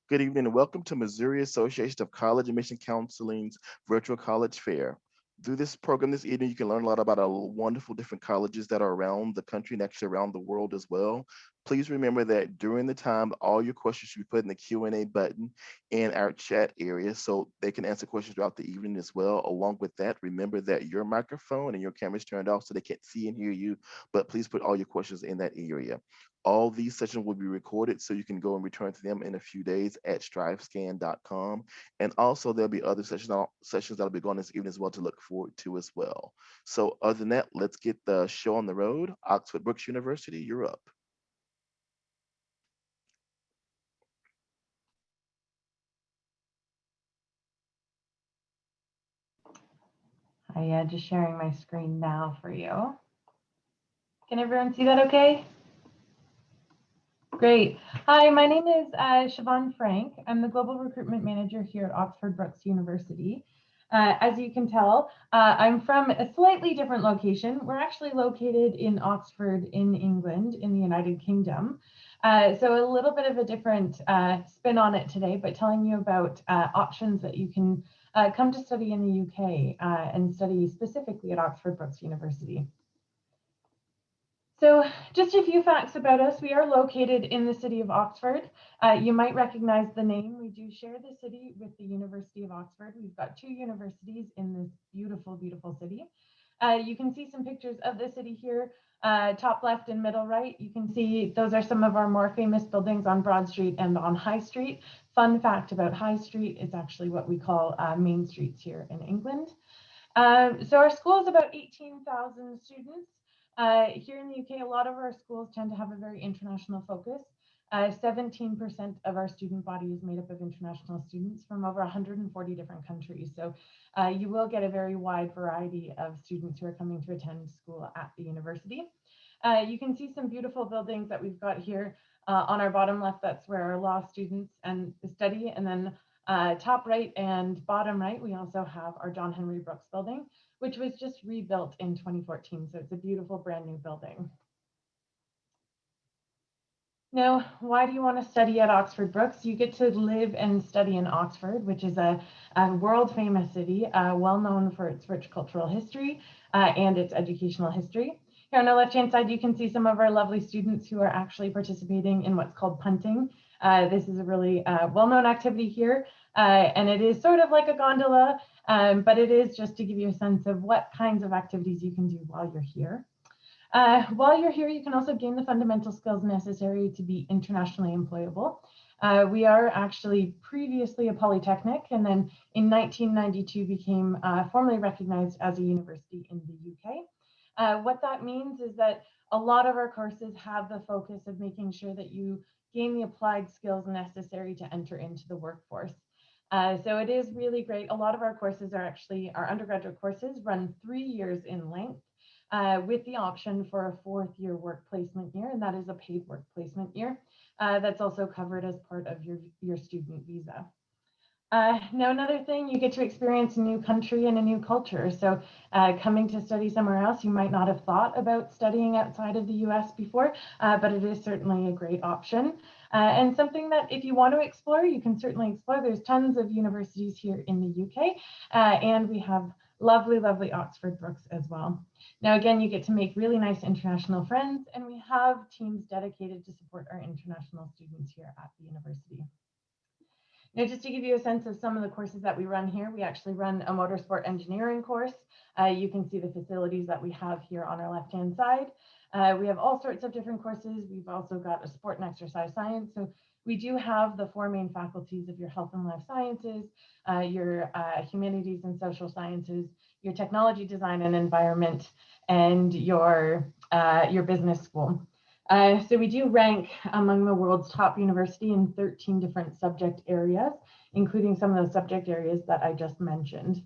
Good evening and welcome to Missouri Association of College Admission Counseling's virtual college fair. Through this program this evening, you can learn a lot about our wonderful different colleges that are around the country and actually around the world as well. Please remember that during the time, all your questions should be put in the Q&A button in our chat area so they can answer questions throughout the evening as well. Along with that, remember that your microphone and your camera is turned off so they can't see and hear you, but please put all your questions in that area. All these sessions will be recorded so you can go and return to them in a few days at strivescan.com. And also there'll be other sessions that'll be going this evening as well to look forward to as well. So other than that, let's get the show on the road. Oxford Brookes University, you're up. Just sharing my screen now for you. Can everyone see that okay? Great. Hi, my name is Siobhan Frank. I'm the Global Recruitment Manager here at Oxford Brookes University. As you can tell, I'm from a slightly different location. We're actually located in Oxford in England in the United Kingdom. So a little bit of a different spin on it today, but telling you about options that you can come to study in the UK and study specifically at Oxford Brookes University. So just a few facts about us. We are located in the city of Oxford. You might recognize the name. We do share the city with the University of Oxford. We've got two universities in this beautiful, beautiful city. You can see some pictures of the city here, top left and middle right. You can see those are some of our more famous buildings on Broad Street and on High Street. Fun fact about High Street, it's actually what we call Main Streets here in England. So our school is about 18,000 students. Here in the UK, a lot of our schools tend to have a very international focus. 17% of our student body is made up of international students from over 140 different countries. So you will get a very wide variety of students who are coming to attend school at the university. You can see some beautiful buildings that we've got here on our bottom left. That's where our law students and study. And then top right and bottom right, we also have our John Henry Brookes building, which was just rebuilt in 2014. So it's a beautiful brand new building. Now, why do you want to study at Oxford Brookes? You get to live and study in Oxford, which is a world famous city, well known for its rich cultural history and its educational history. Here on the left-hand side, you can see some of our lovely students who are actually participating in what's called punting. This is a really well-known activity here, and it is sort of like a gondola, but it is just to give you a sense of what kinds of activities you can do while you're here. While you're here, you can also gain the fundamental skills necessary to be internationally employable. We are actually previously a polytechnic, and then in 1992 became formally recognized as a university in the UK. What that means is that a lot of our courses have the focus of making sure that you gain the applied skills necessary to enter into the workforce. So it is really great. A lot of our courses are actually, our undergraduate courses run 3 years in length. With the option for a 4th year work placement year, and that is a paid work placement year. That's also covered as part of your student visa. Now, another thing, you get to experience a new country and a new culture. So coming to study somewhere else, you might not have thought about studying outside of the US before, but it is certainly a great option. And something that if you want to explore, you can certainly explore. There's tons of universities here in the UK, and we have lovely, lovely Oxford Brookes as well. Now, again, you get to make really nice international friends, and we have teams dedicated to support our international students here at the university. Now, just to give you a sense of some of the courses that we run here, we actually run a motorsport engineering course. You can see the facilities that we have here on our left-hand side. We have all sorts of different courses. We've also got a sport and exercise science. So we do have the 4 main faculties of your health and life sciences, your humanities and social sciences, your technology design and environment, and your business school. So we do rank among the world's top university in 13 different subject areas, including some of those subject areas that I just mentioned.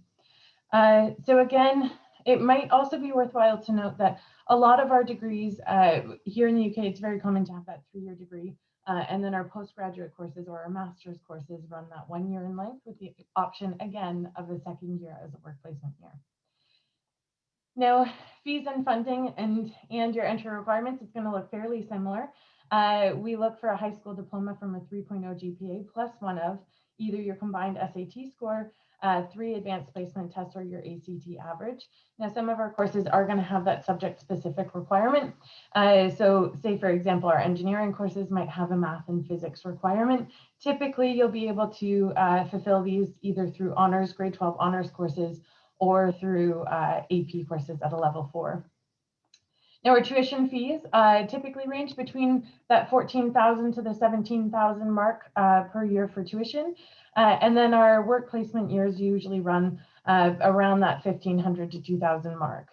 So again, it might also be worthwhile to note that a lot of our degrees here in the UK, it's very common to have that 3-year degree. And then our postgraduate courses or our master's courses run that 1 year in length with the option again of a 2nd year as a work placement year. Now, fees and funding and your entry requirements, it's going to look fairly similar. We look for a high school diploma from a 3.0 GPA plus one of either your combined SAT score, 3 advanced placement tests, or your ACT average. Now, some of our courses are going to have that subject-specific requirement. So say, for example, our engineering courses might have a math and physics requirement. Typically, you'll be able to fulfill these either through honors, grade 12 honors courses, or through AP courses at a level 4. Now, our tuition fees typically range between that $14,000 to the $17,000 mark per year for tuition. And then our work placement years usually run around that $1,500 to $2,000 mark.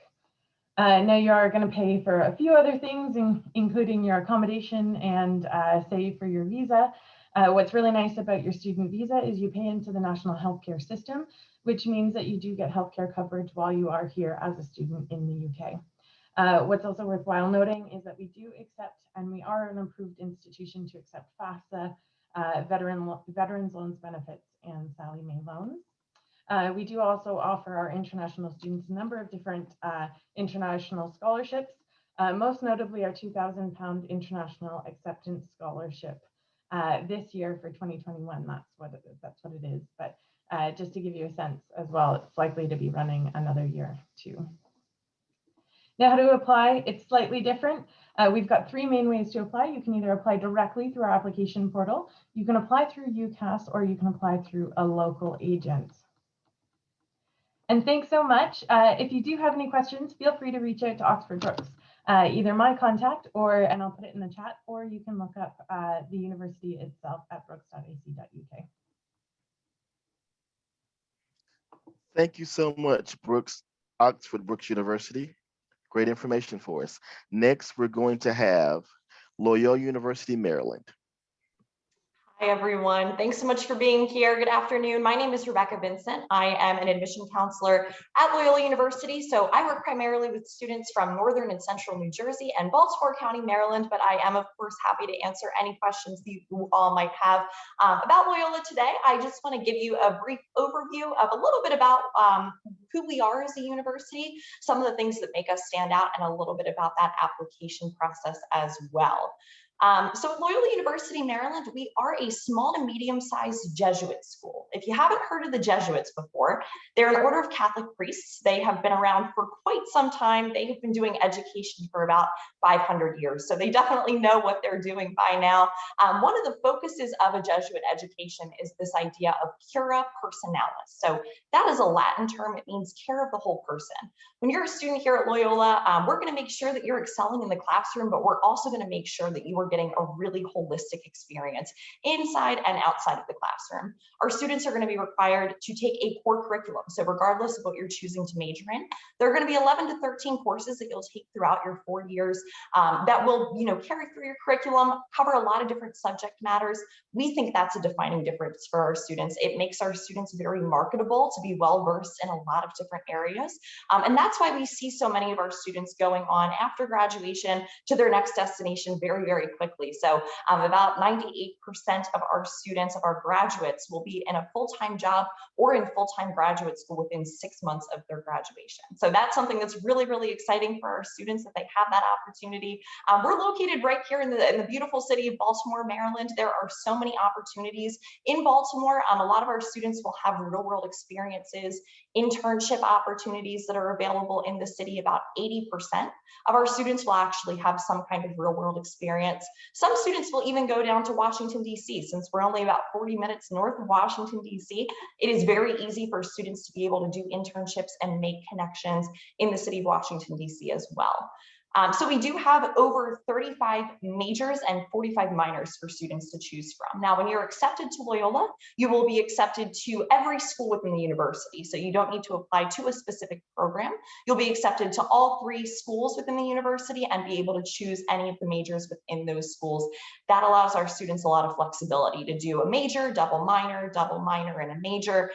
Now, you are going to pay for a few other things, including your accommodation and say for your visa. What's really nice about your student visa is you pay into the national healthcare system, which means that you do get healthcare coverage while you are here as a student in the UK. What's also worthwhile noting is that we do accept, and we are an approved institution to accept FAFSA, Veterans Loans Benefits, and Sallie Mae loans. We do also offer our international students a number of different international scholarships, most notably our £2,000 International Acceptance Scholarship. This year for 2021, that's what it is. But just to give you a sense as well, it's likely to be running another year too. Now, how to apply, it's slightly different. We've got 3 main ways to apply. You can either apply directly through our application portal, you can apply through UCAS, or you can apply through a local agent. And thanks so much. If you do have any questions, feel free to reach out to Oxford Brookes, either my contact, and I'll put it in the chat, or you can look up the university itself at brookes.ac.uk. Thank you so much, Brookes, Oxford Brookes University. Great information for us. Next, we're going to have Loyola University, Maryland. Hi, everyone. Thanks so much for being here. Good afternoon. My name is Rebecca Vincent. I am an admission counselor at Loyola University. So I work primarily with students from northern and central New Jersey and Baltimore County, Maryland, but I am, of course, happy to answer any questions that you all might have about Loyola today. I just want to give you a brief overview of a little bit about who we are as a university, some of the things that make us stand out, and a little bit about that application process as well. So at Loyola University, Maryland, we are a small to medium-sized Jesuit school. If you haven't heard of the Jesuits before, they're an order of Catholic priests. They have been around for quite some time. They have been doing education for about 500 years. So they definitely know what they're doing by now. One of the focuses of a Jesuit education is this idea of cura personalis. So that is a Latin term. It means care of the whole person. When you're a student here at Loyola, we're going to make sure that you're excelling in the classroom, but we're also going to make sure that you are getting a really holistic experience inside and outside of the classroom. Our students are going to be required to take a core curriculum. So regardless of what you're choosing to major in, there are going to be 11 to 13 courses that you'll take throughout your 4 years that will, carry through your curriculum, cover a lot of different subject matters. We think that's a defining difference for our students. It makes our students very marketable to be well-versed in a lot of different areas. And that's why we see so many of our students going on after graduation to their next destination very, very quickly. So about 98% of our students, of our graduates, will be in a full-time job or in full-time graduate school within 6 months of their graduation. So that's something that's really, really exciting for our students, that they have that opportunity. We're located right here in the beautiful city of Baltimore, Maryland. There are so many opportunities in Baltimore. A lot of our students will have real-world experiences, internship opportunities that are available in the city. About 80% of our students will actually have some kind of real-world experience. Some students will even go down to Washington, D.C. Since we're only about 40 minutes north of Washington, D.C., it is very easy for students to be able to do internships and make connections in the city of Washington, D.C. as well. So we do have over 35 majors and 45 minors for students to choose from. Now, when you're accepted to Loyola, you will be accepted to every school within the university. So you don't need to apply to a specific program. You'll be accepted to all 3 schools within the university and be able to choose any of the majors within those schools. That allows our students a lot of flexibility to do a major, double minor, and a major.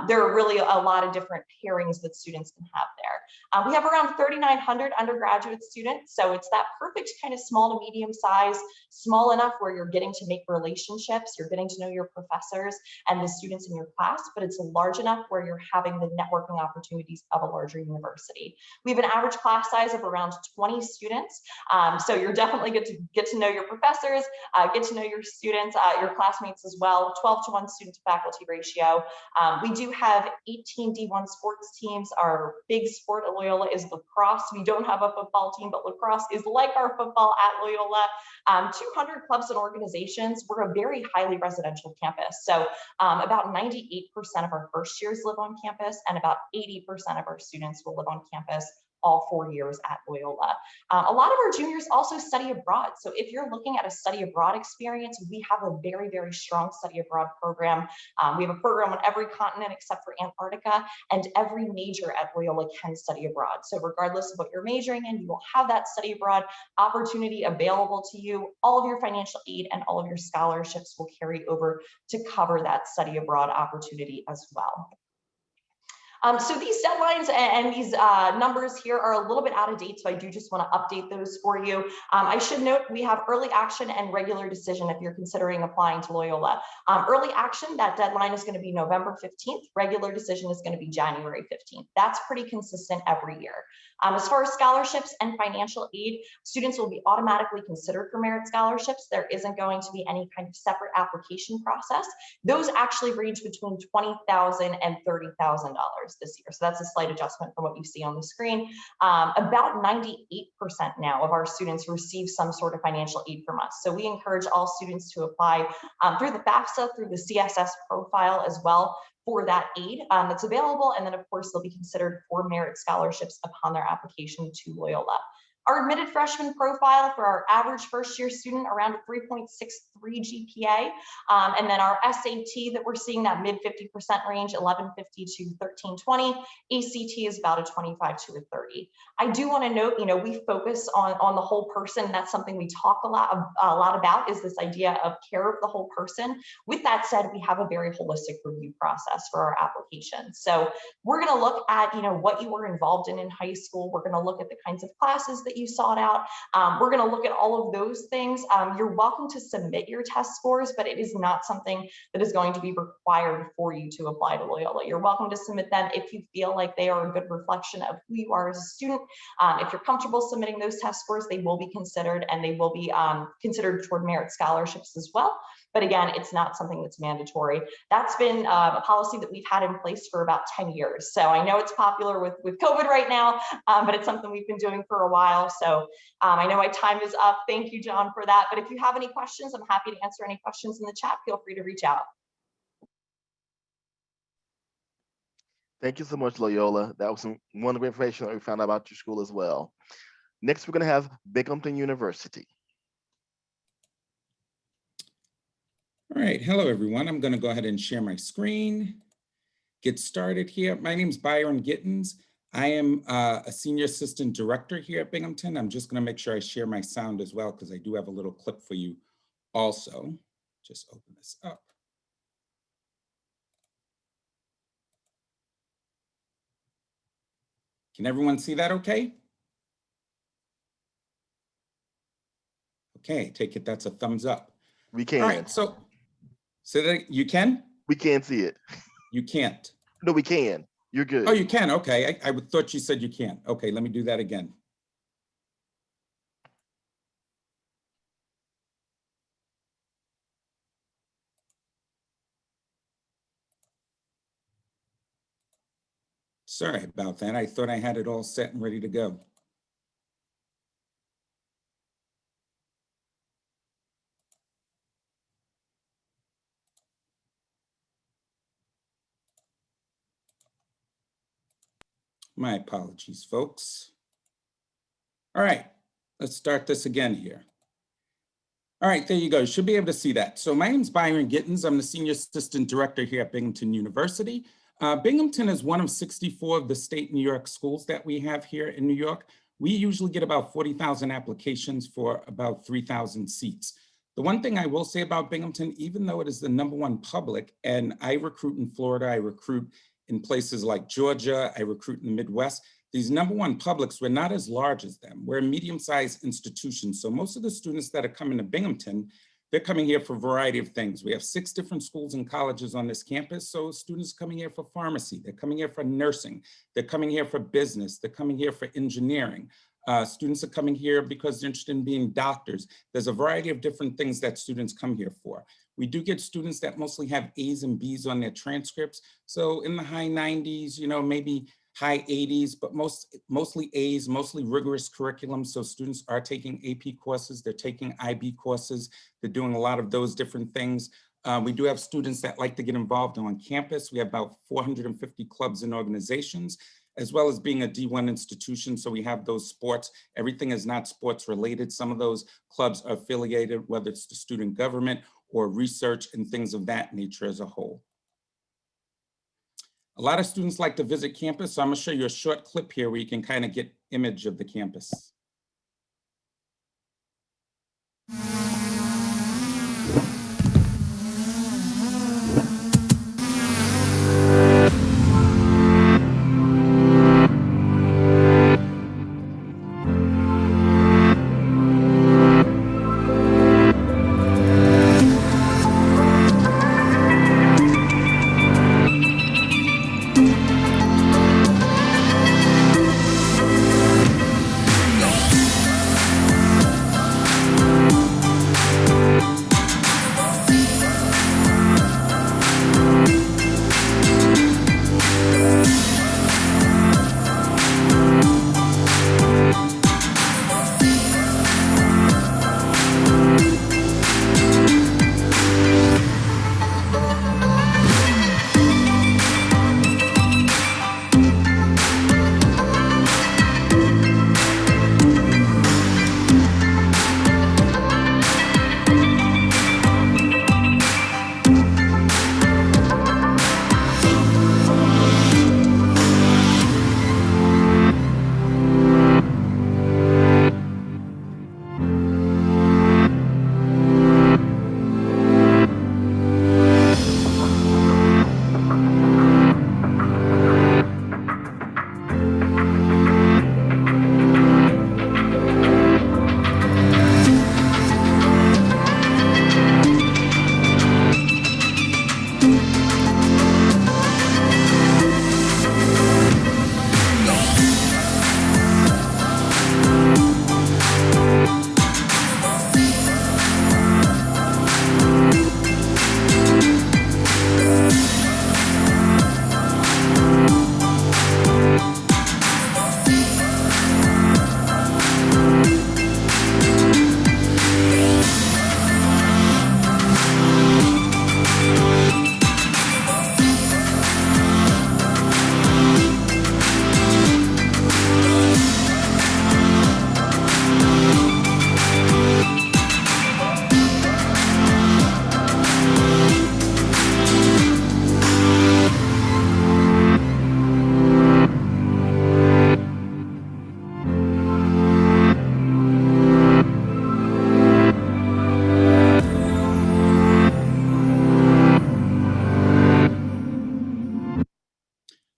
There are really a lot of different pairings that students can have there. We have around 3,900 undergraduates student. So it's that perfect kind of small to medium size, small enough where you're getting to make relationships, you're getting to know your professors and the students in your class, but it's large enough where you're having the networking opportunities of a larger university. We have an average class size of around 20 students. So you're definitely get to know your professors, get to know your students, your classmates as well. 12-to-1 student to faculty ratio. We do have 18 D1 sports teams. Our big sport at Loyola is lacrosse. We don't have a football team, but lacrosse is like our football at Loyola. 200 clubs and organizations. We're a very highly residential campus. So about 98% of our first years live on campus, and about 80% of our students will live on campus all 4 years at Loyola. A lot of our juniors also study abroad. So if you're looking at a study abroad experience, we have a very, very strong study abroad program. We have a program on every continent except for Antarctica, and every major at Loyola can study abroad. So regardless of what you're majoring in, you will have that study abroad opportunity available to you. All of your financial aid and all of your scholarships will carry over to cover that study abroad opportunity as well. So these deadlines and these numbers here are a little bit out of date, so I do just want to update those for you. I should note we have early action and regular decision if you're considering applying to Loyola. Early action, that deadline is going to be November 15th. Regular decision is going to be January 15th. That's pretty consistent every year. As far as scholarships and financial aid, students will be automatically considered for merit scholarships. There isn't going to be any kind of separate application process. Those actually range between $20,000 and $30,000 this year. So that's a slight adjustment from what you see on the screen. About 98% now of our students receive some sort of financial aid from us. So we encourage all students to apply through the FAFSA, through the CSS profile as well, for that aid that's available. And then of course, they'll be considered for merit scholarships upon their application to Loyola. Our admitted freshman profile for our average first year student around a 3.63 GPA. And then our SAT that we're seeing that mid 50% range, 1150 to 1320. ACT is about a 25 to a 30. I do want to note, we focus on the whole person. That's something we talk a lot about, is this idea of care of the whole person. With that said, we have a very holistic review process for our applications. So we're going to look at, what you were involved in high school. We're going to look at the kinds of classes that you sought out. We're going to look at all of those things. You're welcome to submit your test scores, but it is not something that is going to be required for you to apply to Loyola. You're welcome to submit them if you feel like they are a good reflection of who you are as a student. If you're comfortable submitting those test scores, they will be considered, and they will be considered toward merit scholarships as well. But again, it's not something that's mandatory. That's been a policy that we've had in place for about 10 years. So I know it's popular with COVID right now, but it's something we've been doing for a while. So I know my time is up. Thank you, John, for that. But if you have any questions, I'm happy to answer any questions in the chat. Feel free to reach out. Thank you so much, Loyola. That was some wonderful information that we found out about your school as well. Next, we're going to have Binghamton University. All right, hello everyone. I'm going to go ahead and share my screen, get started here. My name is Byron Gittens. I am a senior assistant director here at Binghamton. I'm just going to make sure I share my sound as well, because I do have a little clip for you also. Just open this up. Can everyone see that okay? Okay, take it that's a thumbs up. We can. All right, so that you can? We can't see it. You can't? No, we can. You're good. Oh, you can, okay. I thought you said you can't. Okay, let me do that again. Sorry about that. I thought I had it all set and ready to go. My apologies, folks. All right, let's start this again here. All right, there you go. You should be able to see that. So my name is Byron Gittens. I'm the Senior Assistant Director here at Binghamton University. Binghamton is one of 64 of the state New York schools that we have here in New York. We usually get about 40,000 applications for about 3,000 seats. The one thing I will say about Binghamton, even though it is the #1 public, and I recruit in Florida, I recruit in places like Georgia, I recruit in the Midwest, These #1 publics, we're not as large as them. We're a medium-sized institution. So most of the students that are coming to Binghamton, they're coming here for a variety of things. We have 6 different schools and colleges on this campus. So students coming here for pharmacy, they're coming here for nursing, they're coming here for business, they're coming here for engineering. Students are coming here because they're interested in being doctors. There's a variety of different things that students come here for. We do get students that mostly have A's and B's on their transcripts. So in the high 90s, maybe high 80s, but mostly A's, mostly rigorous curriculum. So students are taking AP courses, they're taking IB courses, they're doing a lot of those different things. We do have students that like to get involved on campus. We have about 450 clubs and organizations, as well as being a D1 institution. So we have those sports. Everything is not sports related. Some of those clubs are affiliated, whether it's the student government or research and things of that nature as a whole. A lot of students like to visit campus. So I'm gonna show you a short clip here where you can kind of get image of the campus.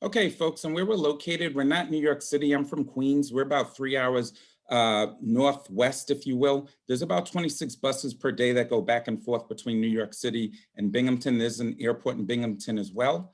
Okay, folks, and where we're located, we're not New York City. I'm from Queens. We're about 3 hours northwest, if you will. There's about 26 buses per day that go back and forth between New York City and Binghamton. There's an airport in Binghamton as well.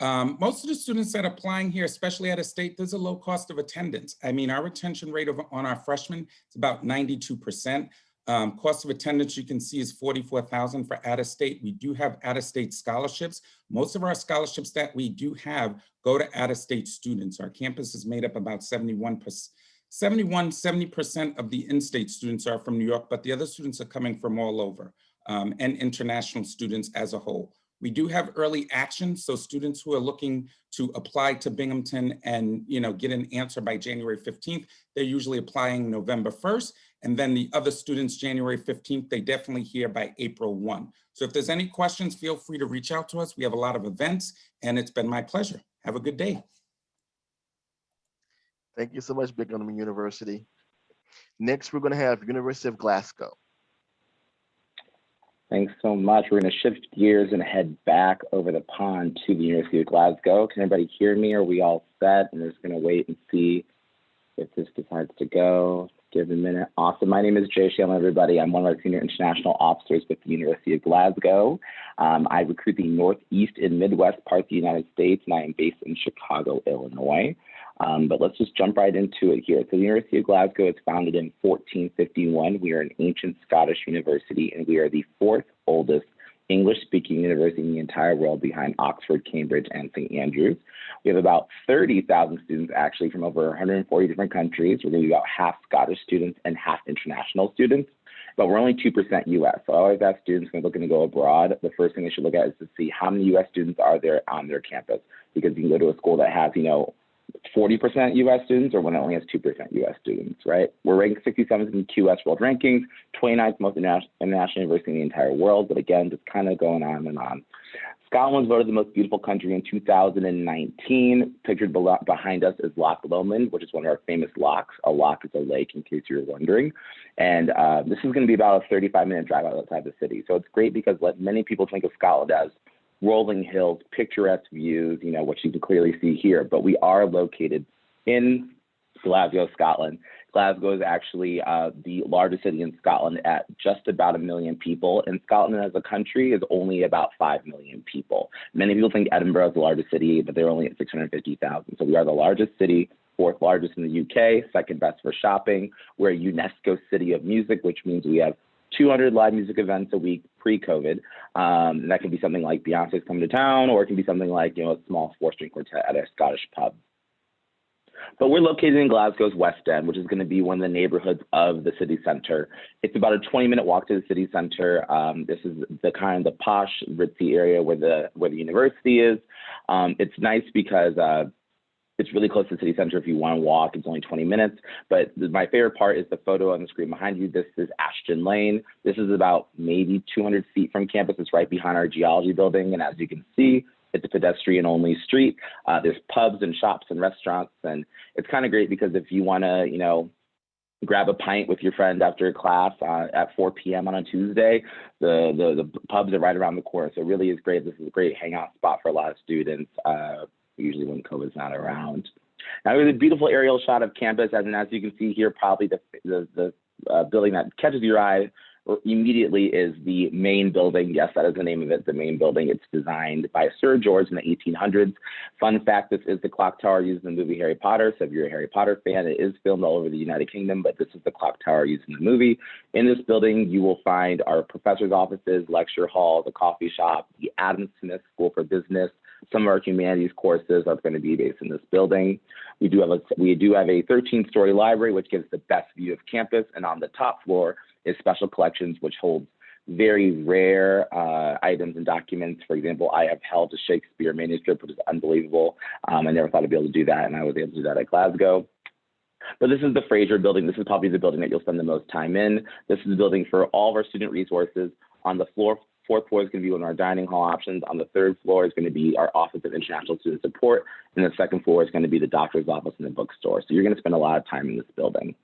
Most of the students that are applying here, especially out of state, there's a low cost of attendance. I mean, our retention rate on our freshmen is about 92%. Cost of attendance, you can see, is $44,000 for out-of-state. We do have out-of-state scholarships. Most of our scholarships that we do have go to out-of-state students. Our campus is made up about 70% of the in-state students are from New York, but the other students are coming from all over, and international students as a whole. We do have early action, so students who are looking to apply to Binghamton and get an answer by January 15th, they're usually applying November 1st, and then the other students January 15th, they definitely hear by April 1. So if there's any questions, feel free to reach out to us. We have a lot of events, and it's been my pleasure. Have a good day. Thank you so much, Binghamton University. Next, we're going to have University of Glasgow. Thanks so much. We're going to shift gears and head back over the pond to the University of Glasgow. Can everybody hear me? Are we all set? And we're just going to wait and see if this decides to go. Give it a minute. Awesome. My name is Jay Shalom, everybody. I'm one of our senior international officers with the University of Glasgow. I recruit the Northeast and Midwest parts of the United States, and I am based in Chicago, Illinois. But let's just jump right into it here. So the University of Glasgow was founded in 1451. We are an ancient Scottish university, and we are the fourth oldest English-speaking university in the entire world behind Oxford, Cambridge, and St. Andrews. We have about 30,000 students actually from over 140 different countries. We're going to be about half Scottish students and half international students, but we're only 2% US. So I always ask students when they're looking to go abroad, the first thing they should look at is to see how many US students are there on their campus, because you can go to a school that has, 40% US students or one that only has 2% US students, right? We're ranked 67th in QS World Rankings, 29th most international university in the entire world, but again, just kind of going on and on. Scotland was voted the most beautiful country in 2019. Pictured behind us is Loch Lomond, which is one of our famous lochs. A loch is a lake, in case you're wondering. And this is going to be about a 35-minute drive outside the city. So it's great because many people think of Scotland as rolling hills, picturesque views, what you can clearly see here, but we are located in Glasgow, Scotland. Glasgow is actually the largest city in Scotland at just about 1 million people, and Scotland as a country is only about 5 million people. Many people think Edinburgh is the largest city, but they're only at 650,000. So we are the largest city, fourth largest in the UK, second best for shopping. We're a UNESCO City of Music, which means we have 200 live music events a week pre-COVID. And that can be something like Beyonce's coming to town, or it can be something like, a small 4-string quartet at a Scottish pub. But we're located in Glasgow's West End, which is going to be one of the neighborhoods of the city center. It's about a 20-minute walk to the city center. This is the posh, ritzy area where the university is. It's nice because it's really close to the city center. If you want to walk, it's only 20 minutes. But my favorite part is the photo on the screen behind you. This is Ashton Lane. This is about maybe 200 feet from campus. It's right behind our geology building. And as you can see, it's a pedestrian-only street. There's pubs and shops and restaurants. And it's kind of great because if you want to, grab a pint with your friend after class at 4 p.m. on a Tuesday, the pubs are right around the corner. So it really is great. This is a great hangout spot for a lot of students. Usually when COVID's not around. Now there's a beautiful aerial shot of campus, and as you can see here, probably the building that catches your eye immediately is the main building. Yes, that is the name of it, the main building. It's designed by Sir George in the 1800s. Fun fact, this is the clock tower used in the movie Harry Potter. So if you're a Harry Potter fan, it is filmed all over the United Kingdom, but this is the clock tower used in the movie. In this building, you will find our professors' offices, lecture hall, the coffee shop, the Adam Smith School for Business. Some of our humanities courses are going to be based in this building. We do have a 13-story library, which gives the best view of campus. And on the top floor is special collections, which holds very rare items and documents. For example, I have held a Shakespeare manuscript, which is unbelievable. I never thought I'd be able to do that, and I was able to do that at Glasgow. But this is the Fraser building. This is probably the building that you'll spend the most time in. This is the building for all of our student resources. On the fourth floor is going to be one of our dining hall options. On the third floor is going to be our Office of International Student Support. And the second floor is going to be the doctor's office and the bookstore. So you're going to spend a lot of time in this building.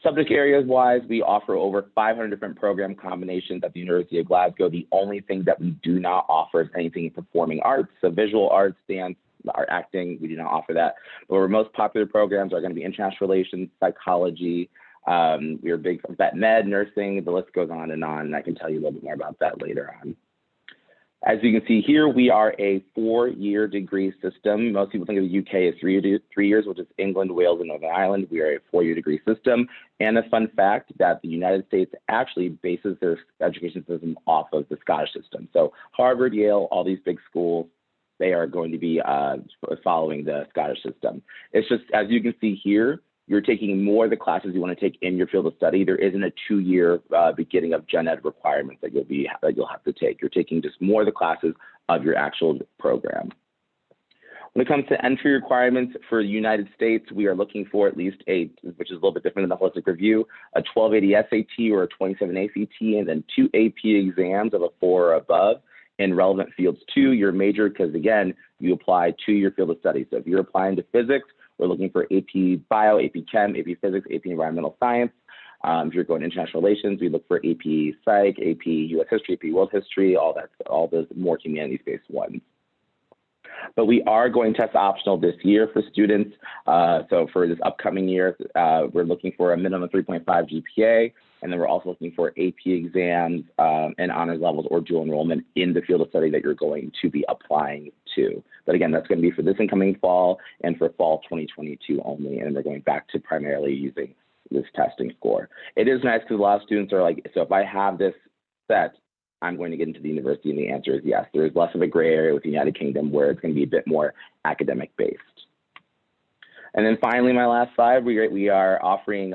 Subject areas wise, we offer over 500 different program combinations at the University of Glasgow. The only thing that we do not offer is anything in performing arts. So visual arts, dance, art, acting, we do not offer that. But our most popular programs are going to be international relations, psychology. We are big vet med, nursing, the list goes on, and I can tell you a little bit more about that later on. As you can see here, we are a 4-year degree system. Most people think of the UK as 3 years, which is England, Wales, and Northern Ireland. We are a 4-year degree system. And a fun fact that the United States actually bases their education system off of the Scottish system. So Harvard, Yale, all these big schools, they are going to be following the Scottish system. It's just, as you can see here, you're taking more of the classes you want to take in your field of study. There isn't a 2-year beginning of gen ed requirements that you'll have to take. You're taking just more of the classes of your actual program. When it comes to entry requirements for the United States, we are looking for at least which is a little bit different than the holistic review, a 1280 SAT or a 27 ACT, and then 2 AP exams of a 4 or above in relevant fields to your major, because again, you apply to your field of study. So if you're applying to physics, we're looking for AP Bio, AP Chem, AP Physics, AP Environmental Science. If you're going international relations, we look for AP Psych, AP US History, AP World History, all those more humanities-based ones. But we are going test optional this year for students. So for this upcoming year, we're looking for a minimum of 3.5 GPA, and then we're also looking for AP exams and honors levels or dual enrollment in the field of study that you're going to be applying to. But again, that's going to be for this incoming fall and for fall 2022 only, and we're going back to primarily using this testing score. It is nice because a lot of students are like, so if I have this set, I'm going to get into the university, and the answer is yes. There is less of a gray area with the United Kingdom where it's going to be a bit more academic based. And then finally, my last slide, we are offering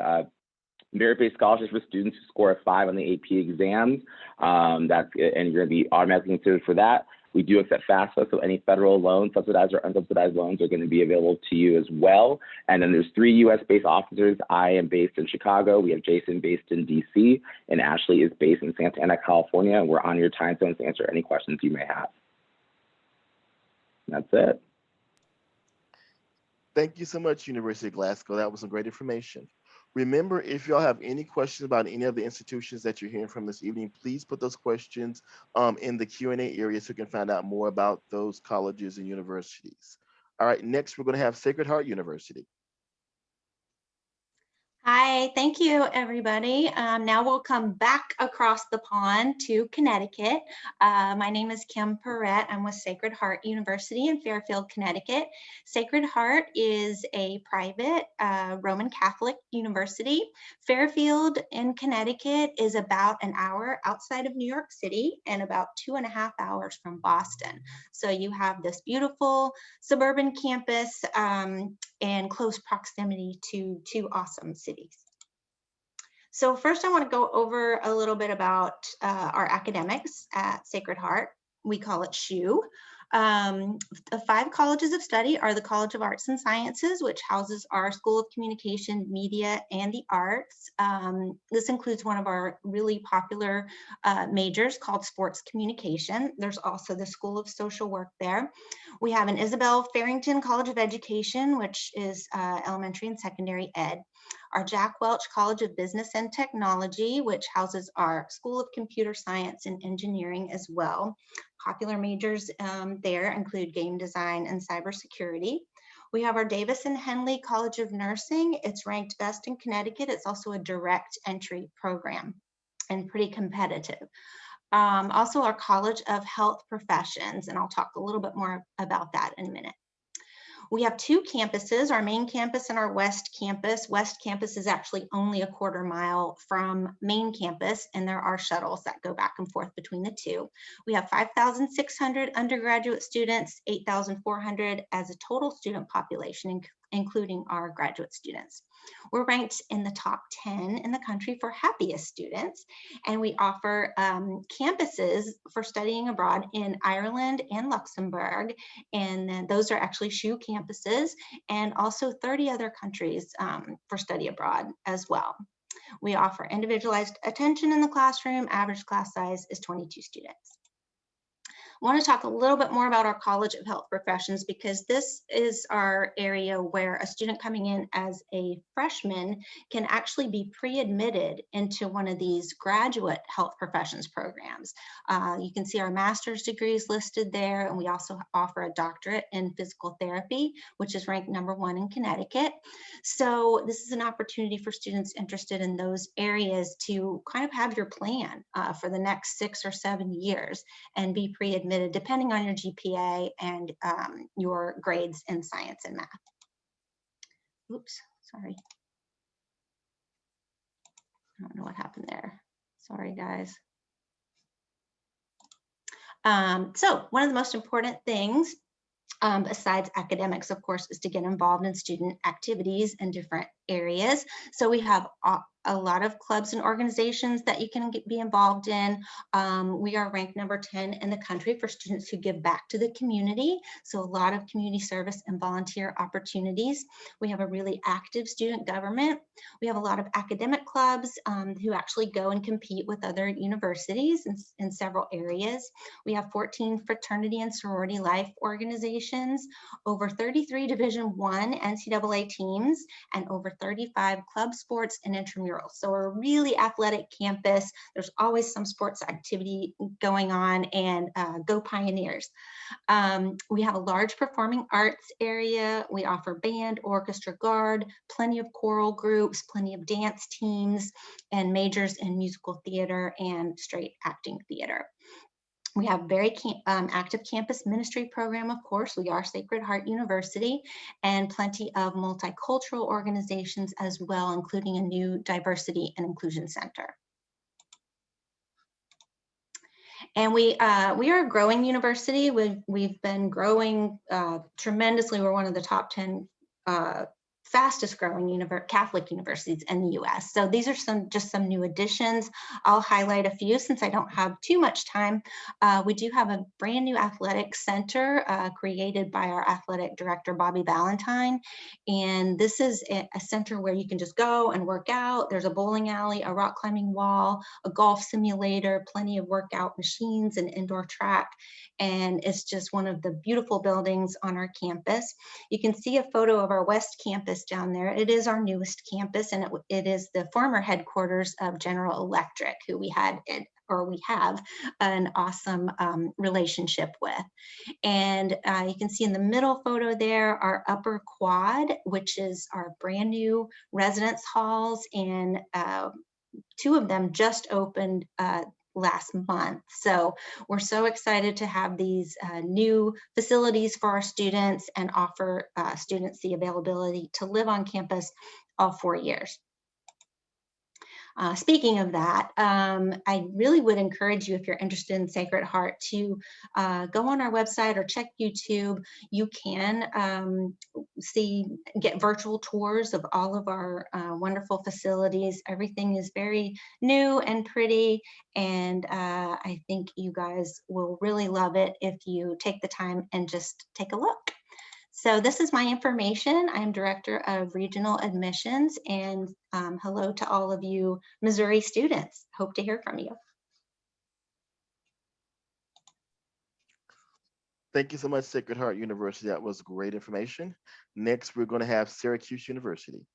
merit-based scholarships for students who score a 5 on the AP exams. And you're going to be automatically considered for that. We do accept FAFSA, so any federal loans, subsidized or unsubsidized loans, are going to be available to you as well. And then there's 3 US-based officers. I am based in Chicago. We have Jason based in DC, and Ashley is based in Santa Ana, California. And we're on your time zones to answer any questions you may have. And that's it. Thank you so much, University of Glasgow. That was some great information. Remember, if y'all have any questions about any of the institutions that you're hearing from this evening, please put those questions in the Q&A area so we can find out more about those colleges and universities. All right, next we're going to have Sacred Heart University. Hi, thank you, everybody. Now we'll come back across the pond to Connecticut. My name is Kim Perrette. I'm with Sacred Heart University in Fairfield, Connecticut. Sacred Heart is a private Roman Catholic university. Fairfield in Connecticut is about an hour outside of New York City and about 2.5 hours from Boston. So you have this beautiful suburban campus and close proximity to 2 awesome cities. So first I want to go over a little bit about our academics at Sacred Heart. We call it SHU. The 5 colleges of study are the College of Arts and Sciences, which houses our School of Communication, Media, and the Arts. This includes one of our really popular majors called Sports Communication. There's also the School of Social Work there. We have an Isabel Farrington College of Education, which is elementary and secondary ed. Our Jack Welch College of Business and Technology, which houses our School of Computer Science and Engineering as well. Popular majors there include game design and cybersecurity. We have our Davis and Henley College of Nursing. It's ranked best in Connecticut. It's also a direct entry program and pretty competitive. Also our College of Health Professions, and I'll talk a little bit more about that in a minute. We have 2 campuses, our main campus and our West Campus. West Campus is actually only a 1/4 mile from main campus, and there are shuttles that go back and forth between the 2. We have 5,600 undergraduate students, 8,400 as a total student population, including our graduate students. We're ranked in the top 10 in the country for happiest students, and we offer campuses for studying abroad in Ireland and Luxembourg, and then those are actually SHU campuses, and also 30 other countries for study abroad as well. We offer individualized attention in the classroom. Average class size is 22 students. I want to talk a little bit more about our College of Health Professions, because this is our area where a student coming in as a freshman can actually be pre-admitted into one of these graduate health professions programs. You can see our master's degrees listed there, and we also offer a doctorate in physical therapy, which is ranked #1 in Connecticut. So this is an opportunity for students interested in those areas to kind of have your plan for the next 6 or 7 years and be pre-admitted depending on your GPA and your grades in science and math. Oops, sorry. I don't know what happened there. Sorry, guys. So one of the most important things besides academics, of course, is to get involved in student activities in different areas. So we have a lot of clubs and organizations that you can be involved in. We are ranked #10 in the country for students who give back to the community. So a lot of community service and volunteer opportunities. We have a really active student government. We have a lot of academic clubs who actually go and compete with other universities in several areas. We have 14 fraternity and sorority life organizations, over 33 Division I NCAA teams, and over 35 club sports and intramural girls. So we're a really athletic campus. There's always some sports activity going on, and go Pioneers. We have a large performing arts area. We offer band, orchestra, guard, plenty of choral groups, plenty of dance teams, and majors in musical theater and straight acting theater. We have very active campus ministry program, of course. We are Sacred Heart University, and plenty of multicultural organizations as well, including a new diversity and inclusion center. And we are a growing university. We've been growing tremendously. We're one of the top 10 fastest growing Catholic universities in the US. So these are just some new additions. I'll highlight a few since I don't have too much time. We do have a brand new athletic center created by our athletic director, Bobby Valentine. And this is a center where you can just go and work out. There's a bowling alley, a rock climbing wall, a golf simulator, plenty of workout machines, and indoor track. And it's just one of the beautiful buildings on our campus. You can see a photo of our West Campus down there. It is our newest campus, and it is the former headquarters of General Electric, who we have an awesome relationship with. And you can see in the middle photo there, our upper quad, which is our brand new residence halls, and 2 of them just opened last month. So we're so excited to have these new facilities for our students and offer students the availability to live on campus all 4 years. Speaking of that, I really would encourage you, if you're interested in Sacred Heart, to go on our website or check YouTube. You can get virtual tours of all of our wonderful facilities. Everything is very new and pretty, and I think you guys will really love it if you take the time and just take a look. So this is my information. I'm Director of Regional Admissions, and hello to all of you Missouri students. Hope to hear from you. Thank you so much, Sacred Heart University. That was great information. Next, we're going to have Syracuse University.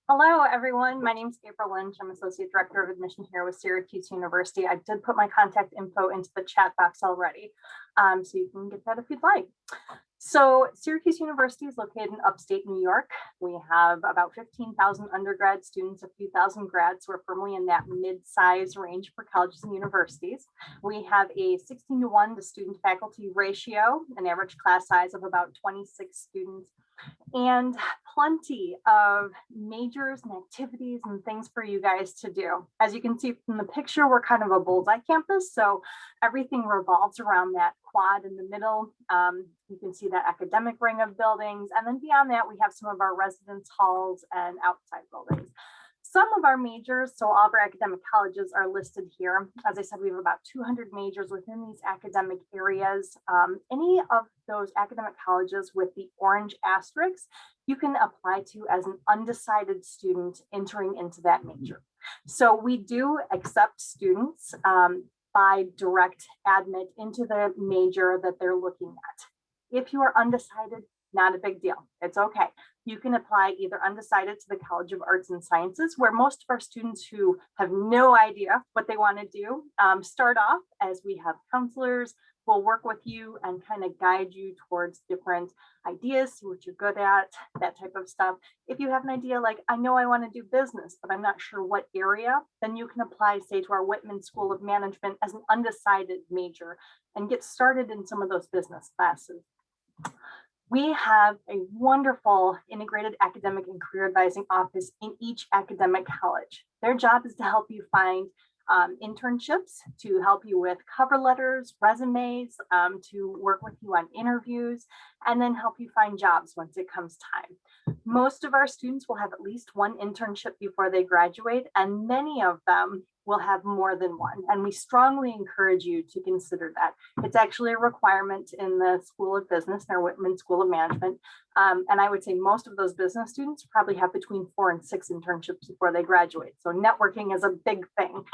Hello, everyone. My name is April Lynch. I'm Associate Director of Admission here with Syracuse University. I did put my contact info into the chat box already, so you can get that if you'd like. So Syracuse University is located in upstate New York. We have about 15,000 undergrad students, a few thousand grads. We're firmly in that mid-size range for colleges and universities. We have a 16:1 to student faculty ratio, an average class size of about 26 students, and plenty of majors and activities and things for you guys to do. As you can see from the picture, we're kind of a bullseye campus, so everything revolves around that quad in the middle. You can see that academic ring of buildings, and then beyond that, we have some of our residence halls and outside buildings. Some of our majors, so all of our academic colleges are listed here. As I said, we have about 200 majors within these academic areas. Any of those academic colleges with the orange asterisks, you can apply to as an undecided student entering into that major. So we do accept students by direct admit into the major that they're looking at. If you are undecided, not a big deal. It's okay. You can apply either undecided to the College of Arts and Sciences, where most of our students who have no idea what they want to do start off, as we have counselors who will work with you and kind of guide you towards different ideas, see what you're good at, that type of stuff. If you have an idea like, I know I want to do business, but I'm not sure what area, then you can apply, say, to our Whitman School of Management as an undecided major and get started in some of those business classes. We have a wonderful integrated academic and career advising office in each academic college. Their job is to help you find internships, to help you with cover letters, resumes, to work with you on interviews, and then help you find jobs once it comes time. Most of our students will have at least one internship before they graduate, and many of them will have more than one. And we strongly encourage you to consider that. It's actually a requirement in the School of Business, their Whitman School of Management. And I would say most of those business students probably have between 4 and 6 internships before they graduate. So networking is a big thing.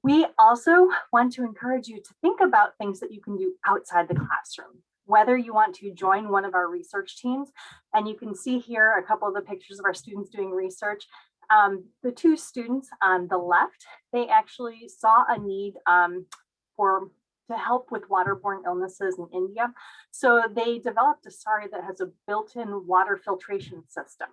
We also want to encourage you to think about things that you can do outside the classroom. whether you want to join one of our research teams. And you can see here a couple of the pictures of our students doing research. The two students on the left, they actually saw a need to help with waterborne illnesses in India. So they developed a sari that has a built-in water filtration system.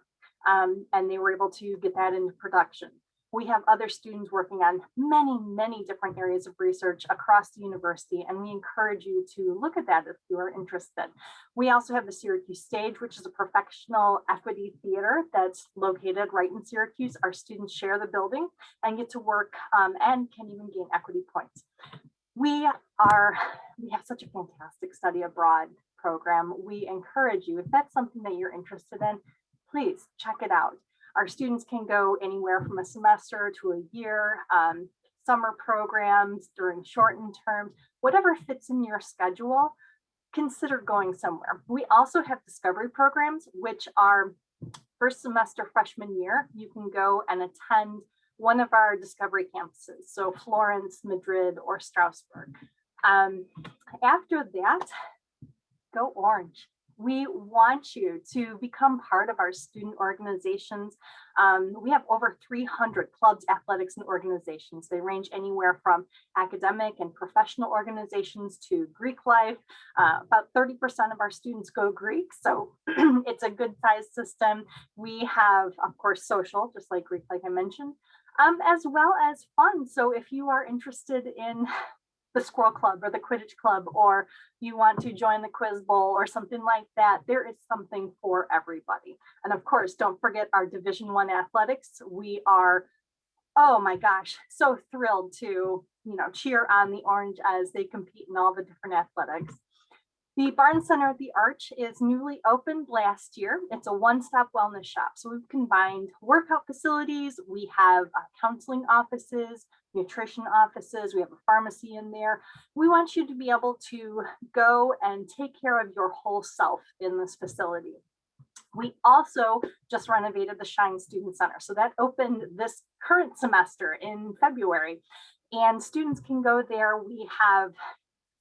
And they were able to get that into production. We have other students working on many, many different areas of research across the university, and we encourage you to look at that if you are interested. We also have the Syracuse Stage, which is a professional equity theater that's located right in Syracuse. Our students share the building and get to work and can even gain equity points. We have such a fantastic study abroad program. We encourage you, if that's something that you're interested in, please check it out. Our students can go anywhere from a semester to a year, summer programs during shortened terms, whatever fits in your schedule, consider going somewhere. We also have discovery programs, which are first semester freshman year. You can go and attend one of our discovery campuses, so Florence, Madrid, or Strasbourg. After that, go Orange. We want you to become part of our student organizations. We have over 300 clubs, athletics, and organizations. They range anywhere from academic and professional organizations to Greek life. About 30% of our students go Greek, so it's a good sized system. We have, of course, social, just like Greek, like I mentioned, as well as fun. So if you are interested in the Squirrel Club or the Quidditch Club, or you want to join the Quiz Bowl or something like that, there is something for everybody. And of course, don't forget our Division I athletics. We are, oh my gosh, so thrilled to, cheer on the Orange as they compete in all the different athletics. The Barnes Center at the Arch is newly opened last year. It's a one-stop wellness shop. So we've combined workout facilities. We have counseling offices, nutrition offices. We have a pharmacy in there. We want you to be able to go and take care of your whole self in this facility. We also just renovated the Shine Student Center. So that opened this current semester in February, and students can go there. We have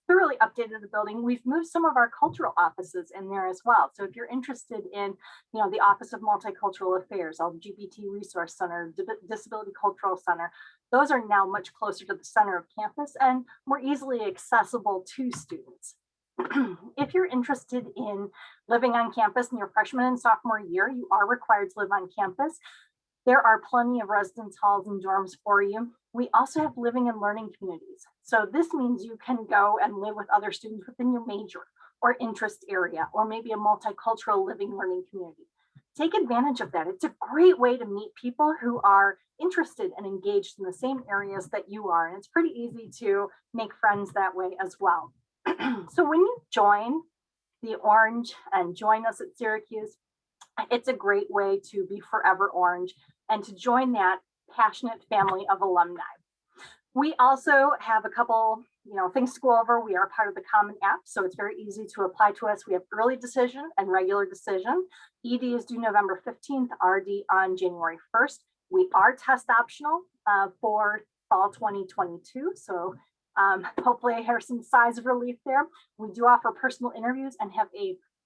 thoroughly updated the building. We've moved some of our cultural offices in there as well. So if you're interested in, the Office of Multicultural Affairs, LGBT Resource Center, Disability Cultural Center, those are now much closer to the center of campus and more easily accessible to students. If you're interested in living on campus in your freshman and sophomore year, you are required to live on campus. There are plenty of residence halls and dorms for you. We also have living and learning communities. So this means you can go and live with other students within your major or interest area, or maybe a multicultural living learning community. Take advantage of that. It's a great way to meet people who are interested and engaged in the same areas that you are. And it's pretty easy to make friends that way as well. So when you join the Orange and join us at Syracuse, it's a great way to be forever Orange and to join that passionate family of alumni. We also have a couple, things to go over. We are part of the Common App, so it's very easy to apply to us. We have early decision and regular decision. ED is due November 15th, RD on January 1st. We are test optional for fall 2022. So hopefully I hear some sighs of relief there. We do offer personal interviews and have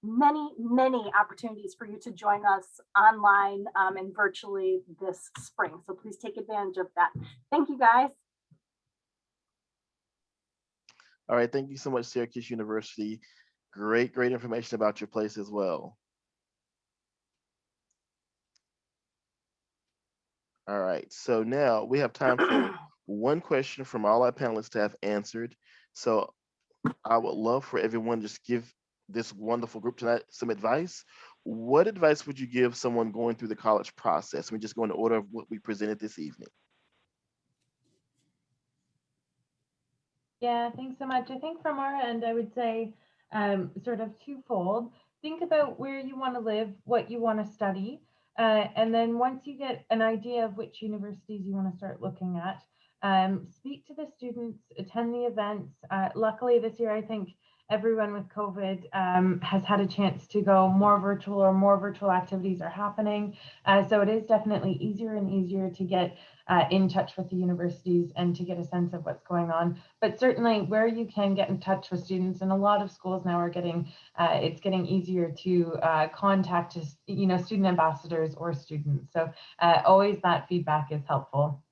many opportunities for you to join us online and virtually this spring. So please take advantage of that. Thank you, guys. All right, thank you so much, Syracuse University. Great information about your place as well. All right, so now we have time for one question from all our panelists to have answered. So I would love for everyone to just give this wonderful group tonight some advice. What advice would you give someone going through the college process? We just go in order of what we presented this evening. Yeah, thanks so much. I think from our end, I would say sort of twofold. Think about where you want to live, what you want to study. And then once you get an idea of which universities you want to start looking at, speak to the students, attend the events. Luckily this year, I think everyone with COVID has had a chance to go more virtual, or more virtual activities are happening. So it is definitely easier and easier to get in touch with the universities and to get a sense of what's going on. But certainly where you can get in touch with students, and a lot of schools now are getting, it's getting easier to contact, student ambassadors or students. So always that feedback is helpful.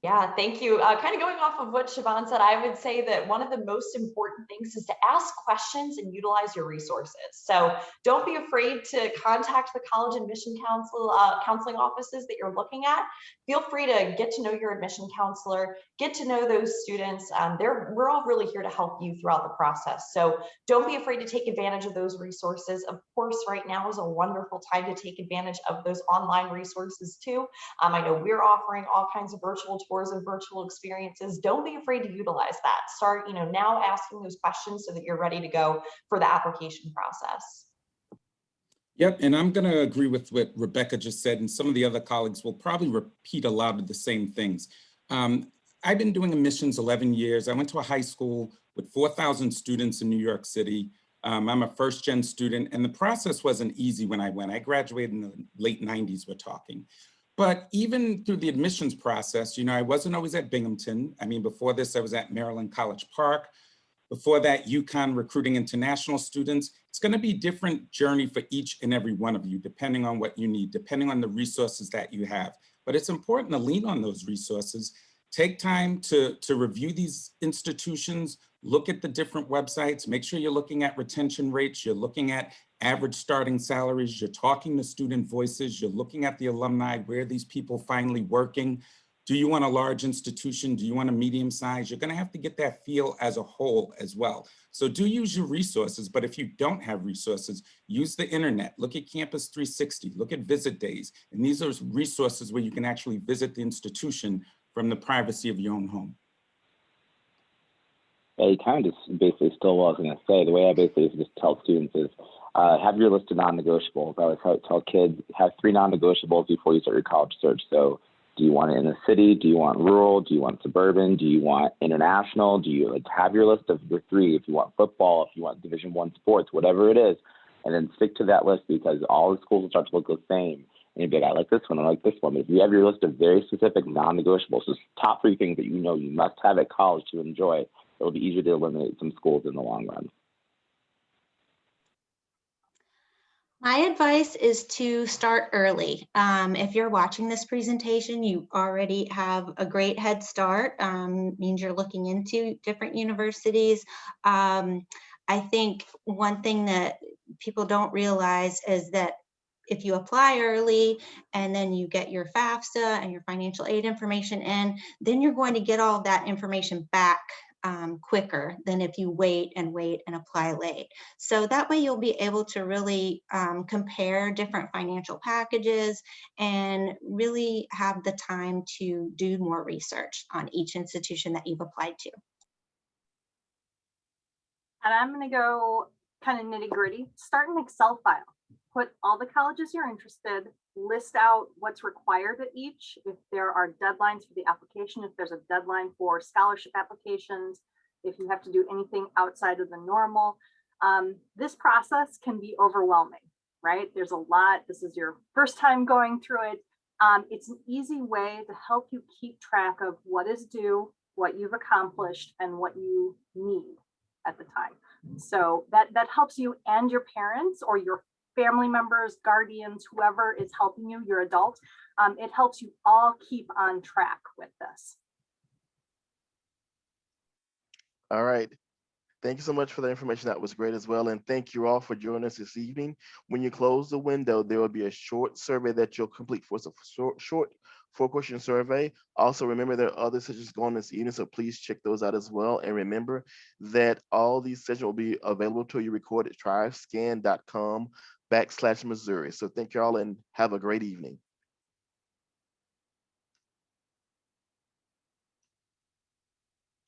Yeah, thank you. Kind of going off of what Siobhan said, I would say that one of the most important things is to ask questions and utilize your resources. So don't be afraid to contact the college admission counseling offices that you're looking at. Feel free to get to know your admission counselor, get to know those students. We're all really here to help you throughout the process. So don't be afraid to take advantage of those resources. Of course, right now is a wonderful time to take advantage of those online resources too. I know we're offering all kinds of virtual tours and virtual experiences. Don't be afraid to utilize that. Start, now asking those questions so that you're ready to go for the application process. Yep, and I'm going to agree with what Rebecca just said, and some of the other colleagues will probably repeat a lot of the same things. I've been doing admissions 11 years. I went to a high school with 4,000 students in New York City. I'm a first-gen student, and the process wasn't easy when I went. I graduated in the late 90s, we're talking. But even through the admissions process, I wasn't always at Binghamton. I mean, before this, I was at Maryland College Park. Before that, UConn recruiting international students. It's going to be a different journey for each and every one of you, depending on what you need, depending on the resources that you have. But it's important to lean on those resources. Take time to review these institutions, look at the different websites, make sure you're looking at retention rates, you're looking at average starting salaries, you're talking to student voices, you're looking at the alumni, where are these people finally working? Do you want a large institution? Do you want a medium size? You're going to have to get that feel as a whole as well. So do use your resources, but if you don't have resources, use the internet. Look at Campus 360, look at visit days. And these are resources where you can actually visit the institution from the privacy of your own home. Yeah, you kind of just basically stole what I was going to say. The way I basically just tell students is have your list of non-negotiables. I always tell kids, have 3 non-negotiables before you start your college search. So do you want it in the city? Do you want rural? Do you want suburban? Do you want international? Do you have your list of your 3? If you want football, if you want Division I sports, whatever it is, and then stick to that list, because all the schools will start to look the same. And you'll be like, I like this one, I like this one. But if you have your list of very specific non-negotiables, so top 3 things that you must have at college to enjoy, it'll be easier to eliminate some schools in the long run. My advice is to start early. If you're watching this presentation, you already have a great head start, means you're looking into different universities. I think one thing that people don't realize is that if you apply early and then you get your FAFSA and your financial aid information in, then you're going to get all of that information back quicker than if you wait and apply late. So that way you'll be able to really compare different financial packages and really have the time to do more research on each institution that you've applied to. And I'm going to go kind of nitty gritty. Start an Excel file. Put all the colleges you're interested, list out what's required at each. If there are deadlines for the application, if there's a deadline for scholarship applications, if you have to do anything outside of the normal. This process can be overwhelming, right? There's a lot. This is your first time going through it. It's an easy way to help you keep track of what is due, what you've accomplished, and what you need at the time. So that helps you and your parents or your family members, guardians, whoever is helping you, your adult. It helps you all keep on track with this. All right. Thank you so much for the information. That was great as well. And thank you all for joining us this evening. When you close the window, there will be a short survey that you'll complete for us, a short 4-question survey. Also, remember there are other sessions going this evening, so please check those out as well. And remember that all these sessions will be available to you recorded at tribescan.com/Missouri. So thank you all and have a great evening.